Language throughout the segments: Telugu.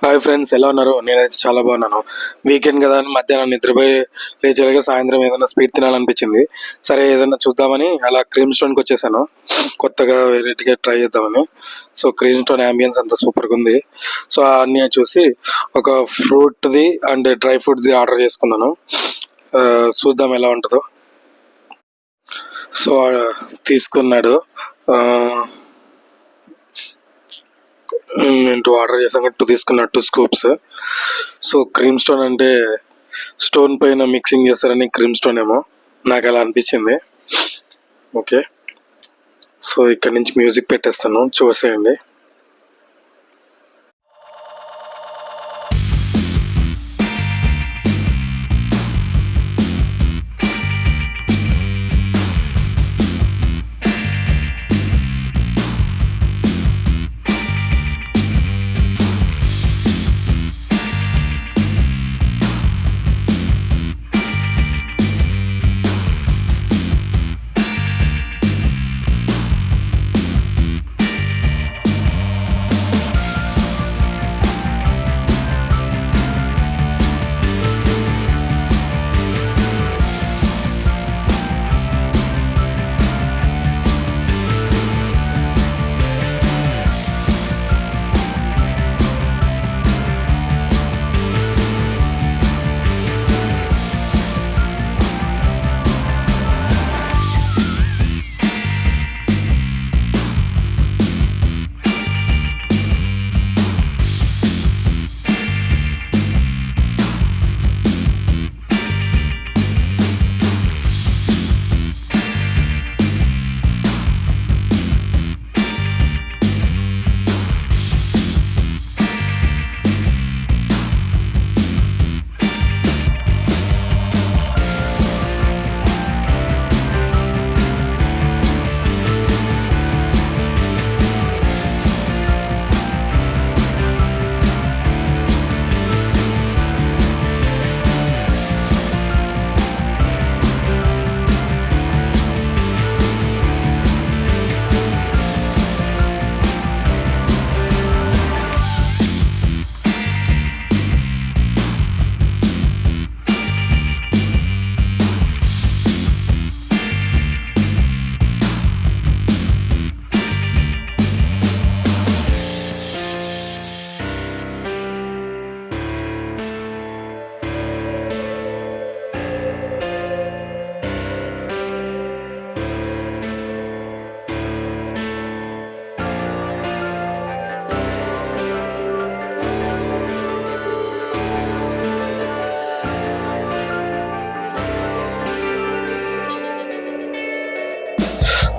హాయ్ ఫ్రెండ్స్, ఎలా ఉన్నారు? నేనైతే చాలా బాగున్నాను. వీకెండ్ కదా అని మధ్యాహ్నం నిద్రపోయి లేచేలాగా సాయంత్రం ఏదైనా స్వీట్ తినాలనిపించింది. సరే ఏదైనా చూద్దామని అలా క్రీమ్ స్టోన్కి వచ్చేసాను. కొత్తగా వెరైటీగా ట్రై చేద్దామని. సో క్రీమ్ స్టోన్ అంబియన్స్ అంతా సూపర్గా ఉంది. సో అన్నీ చూసి ఒక ఫ్రూట్ది అండ్ డ్రై ఫ్రూట్ది ఆర్డర్ చేసుకున్నాను. చూద్దాం ఎలా ఉంటుందో. సో తీసుకున్నాడు. నేను ఆర్డర్ చేశాను, 2 తీసుకున్నా, 2 స్కూప్స్. సో క్రీమ్ స్టోన్ అంటే స్టోన్ పైన మిక్సింగ్ చేస్తారని క్రీమ్ స్టోన్ ఏమో నాకు అలా అనిపించింది. ఓకే, సో ఇక్కడ నుంచి మ్యూజిక్ పెట్టేస్తాను, చూసేయండి.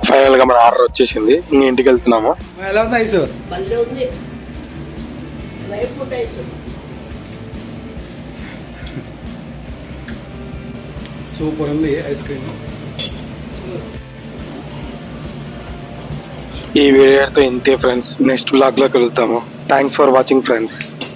ఫైనల్ గా మన ఆర్డర్ వచ్చేసింది. ఇంక ఇంటికి వెళ్తున్నాము. ఎలా ఉంది ఐస్? భలే ఉంది. డ్రై ఫ్రూట్ ఐస్ సూపర్ ఉంది ఐస్ క్రీమ్. ఈ వీడియోతో ఇంతే ఫ్రెండ్స్. నెక్స్ట్ బ్లాగ్ లో కలుద్దాము. Thanks for watching friends.